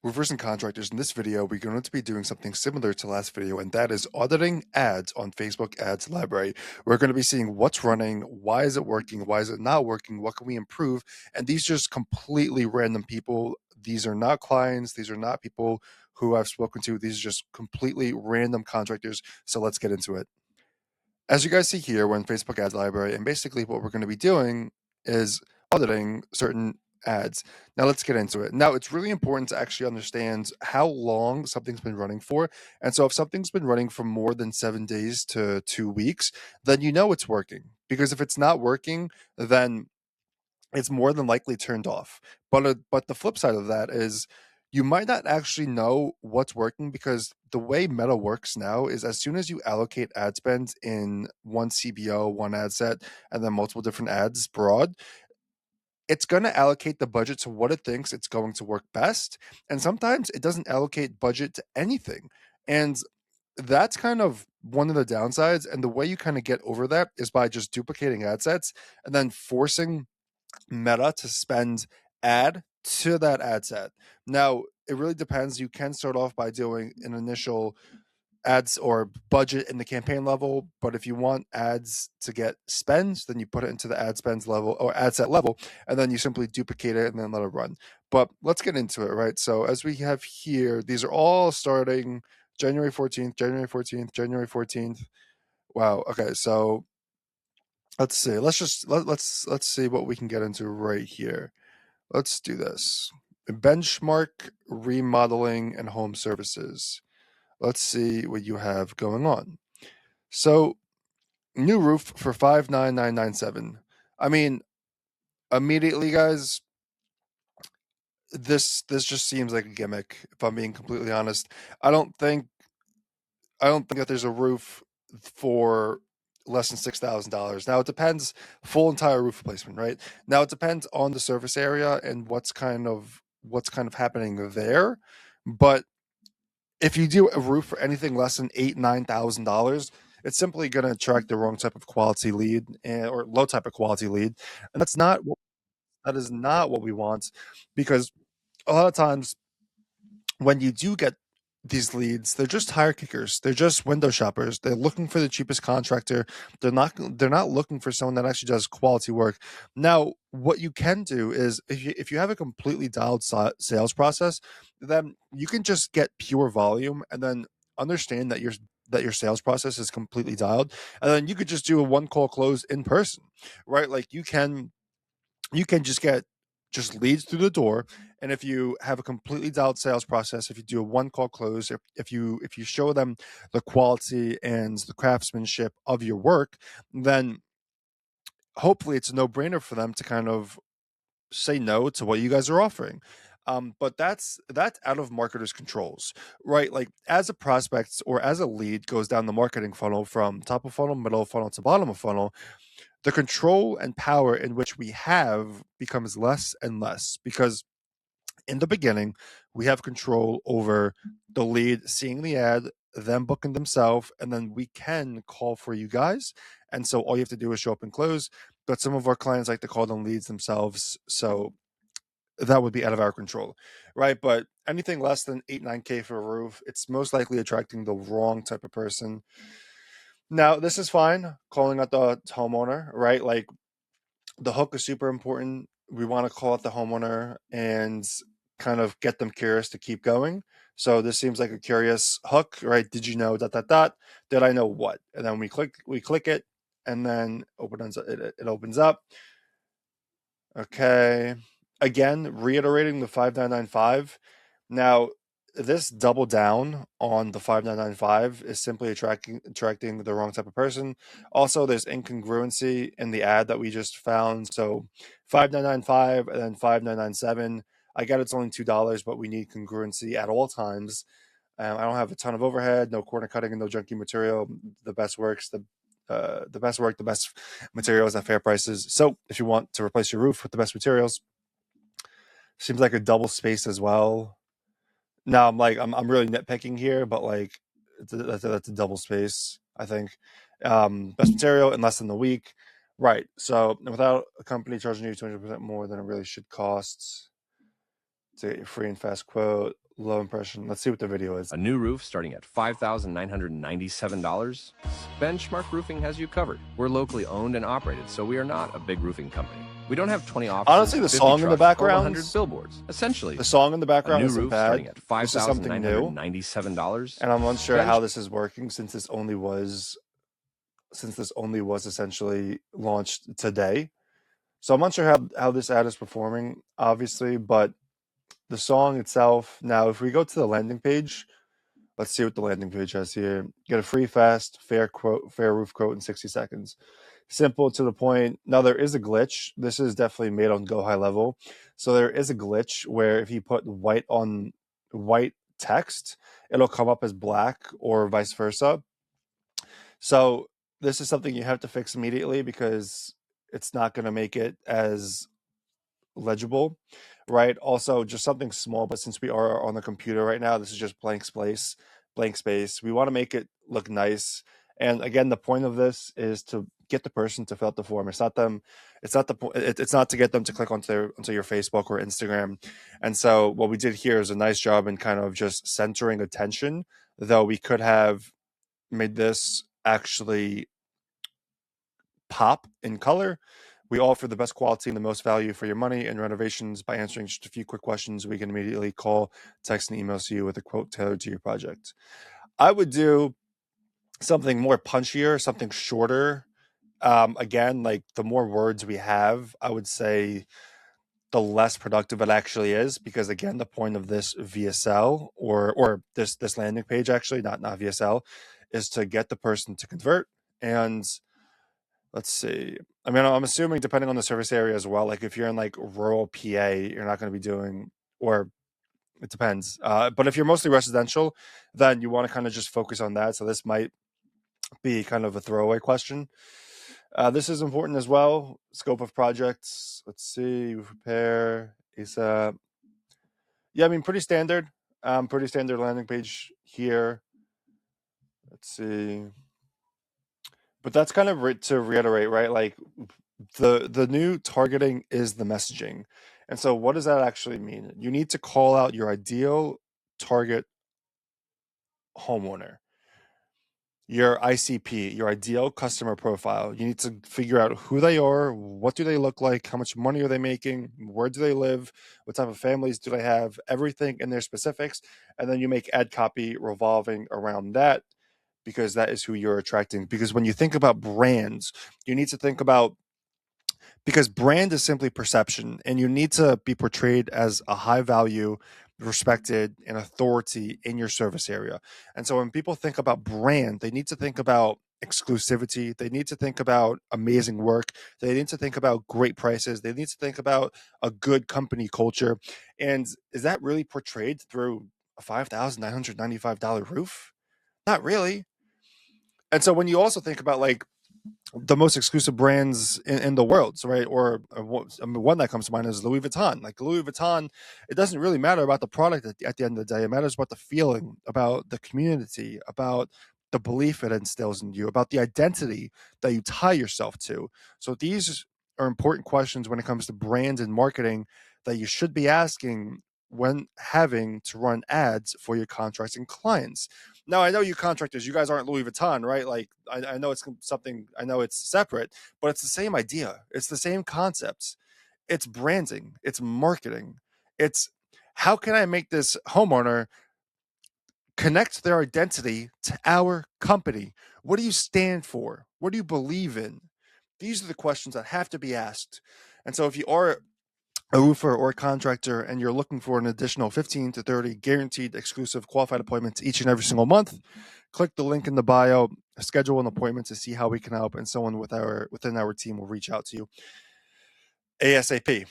Reversing contractors. In this video, we're going to be doing something similar to last video, and that is auditing ads on Facebook Ads Library. We're going to be seeing what's running, why is it working, why is it not working, what can we improve, and these are just completely random people. These are not clients, these are not people who I've spoken to, these are just completely random contractors, so let's get into it. As you guys see here, we're in Facebook Ads Library, and basically what we're going to be doing is auditing certain ads. Now let's get into it. Now it's really important to actually understand how long something's been running for. And so if something's been running for more than 7 days to 2 weeks, then you know it's working. Because if it's not working, then it's more than likely turned off. But the flip side of that is you might not actually know what's working, because the way Meta works now is as soon as you allocate ad spend in one CBO, one ad set, and then multiple different ads broad, it's going to allocate the budget to what it thinks it's going to work best. And sometimes it doesn't allocate budget to anything. And that's kind of one of the downsides. And the way you kind of get over that is by just duplicating ad sets and then forcing Meta to spend ad to that ad set. Now, it really depends. You can start off by doing an initial ads or budget in the campaign level, but if you want ads to get spends, then you put it into the ad spends level or ad set level, and then you simply duplicate it and then let it run. But let's get into it, right? So as we have here, these are all starting January 14th, January 14th, January 14th. Wow. Okay, so let's see. Let's see what we can get into right here. Let's do this. Benchmark remodeling and home services. Let's see what you have going on. So, new roof for 59997. I mean, immediately, guys, this just seems like a gimmick, if I'm being completely honest. I don't think that there's a roof for less than $6,000. Now it depends, full entire roof replacement, right? Now it depends on the surface area and what's kind of happening there. But if you do a roof for anything less than $9,000, it's simply going to attract the wrong type of quality lead or low type of quality lead, and that is not what we want, because a lot of times when you do get these leads, they're just tire kickers. They're just window shoppers. They're looking for the cheapest contractor. They're not looking for someone that actually does quality work. Now, what you can do is if you have a completely dialed sales process, then you can just get pure volume and then understand that your sales process is completely dialed, and then you could just do a one call close in person, right? Like you can just get just leads through the door. And if you have a completely dialed sales process, if you do a one call close, if you show them the quality and the craftsmanship of your work, then hopefully it's a no-brainer for them to kind of say no to what you guys are offering. But that's out of marketers' controls, right? Like as a prospect or as a lead goes down the marketing funnel from top of funnel, middle of funnel to bottom of funnel, the control and power in which we have becomes less and less, because in the beginning we have control over the lead seeing the ad, them booking themselves, and then we can call for you guys. And so all you have to do is show up and close. But some of our clients like to call them leads themselves, so that would be out of our control, right? But anything less than 8-9K for a roof, it's most likely attracting the wrong type of person. Now, this is fine, calling out the homeowner, right? Like the hook is super important. We want to call out the homeowner and kind of get them curious to keep going. So this seems like a curious hook, right? Did you know ... Did I know what? And then we click it, and then it opens up. Okay. Again, reiterating the 5995. Now, this double down on the 5995 is simply attracting the wrong type of person. Also, there's incongruency in the ad that we just found. So 5995 and then 5997. I get it's only $2, but we need congruency at all times. I don't have a ton of overhead, no corner cutting, and no junky material. The best works, the best work, the best materials at fair prices. So if you want to replace your roof with the best materials, seems like a double space as well. Now I'm really nitpicking here, but like that's a double space, I think. Best material in less than a week, right? So without a company charging you 200% more than it really should cost to get your free and fast quote, low impression. Let's see what the video is. A new roof starting at $5,997? Benchmark Roofing has you covered. We're locally owned and operated, so we are not a big roofing company. We don't have 20 offices, Honestly, the 50 song in the trucks, or background, 100 billboards. Essentially, the song in the a background new isn't roof bad. starting at This is something new, $5,997. and I'm unsure how this is working since this only was essentially launched today. So I'm unsure how this ad is performing, obviously, but the song itself. Now, if we go to the landing page, let's see what the landing page has here. Get a free, fast, fair roof quote in 60 seconds. Simple, to the point. Now, there is a glitch. This is definitely made on Go High Level. So there is a glitch where if you put white on white text, it'll come up as black or vice versa. So this is something you have to fix immediately because it's not going to make it as legible, right? Also, just something small, but since we are on the computer right now, this is just blank space. We want to make it look nice. And again, the point of this is to get the person to fill out the form. It's not to get them to click onto your Facebook or Instagram. And so what we did here is a nice job in kind of just centering attention, though we could have made this actually pop in color. We offer the best quality and the most value for your money in renovations by answering just a few quick questions. We can immediately call, text, and email you with a quote tailored to your project. I would do something more punchier, something shorter. Again, like the more words we have, I would say the less productive it actually is, because again, the point of this VSL or this landing page, actually not VSL, is to get the person to convert. And let's see. I mean, I'm assuming depending on the service area as well. Like if you're in like rural PA, you're not going to be doing, or it depends. But if you're mostly residential, then you want to kind of just focus on that. So this might be kind of a throwaway question. This is important as well. Scope of projects. Let's see. Repair. ASAP. Yeah, I mean, pretty standard. Pretty standard landing page here. Let's see. But that's kind of to reiterate, right? Like the new targeting is the messaging. And so what does that actually mean? You need to call out your ideal target homeowner, your ICP, your ideal customer profile. You need to figure out who they are, what do they look like, how much money are they making, where do they live, what type of families do they have, everything in their specifics. And then you make ad copy revolving around that, because that is who you're attracting. Because when you think about brands, you need to think about, because brand is simply perception, and you need to be portrayed as a high value, respected, and authority in your service area. And so when people think about brand, they need to think about exclusivity, they need to think about amazing work, they need to think about great prices, they need to think about a good company culture. And is that really portrayed through a $5,995 roof? Not really. And so when you also think about like the most exclusive brands in the world, right? Or one that comes to mind is Louis Vuitton. Like Louis Vuitton, it doesn't really matter about the product at the end of the day. It matters about the feeling, about the community, about the belief it instills in you, about the identity that you tie yourself to. So these are important questions when it comes to brand and marketing that you should be asking when having to run ads for your contracts and clients. Now, I know you contractors, you guys aren't Louis Vuitton, right? Like, I know it's something, I know it's separate, but it's the same idea. It's the same concepts. It's branding. It's marketing. It's how can I make this homeowner connect their identity to our company? What do you stand for? What do you believe in? These are the questions that have to be asked. And so if you are a roofer or a contractor and you're looking for an additional 15 to 30 guaranteed exclusive qualified appointments each and every single month, click the link in the bio, schedule an appointment to see how we can help, and someone within our team will reach out to you ASAP.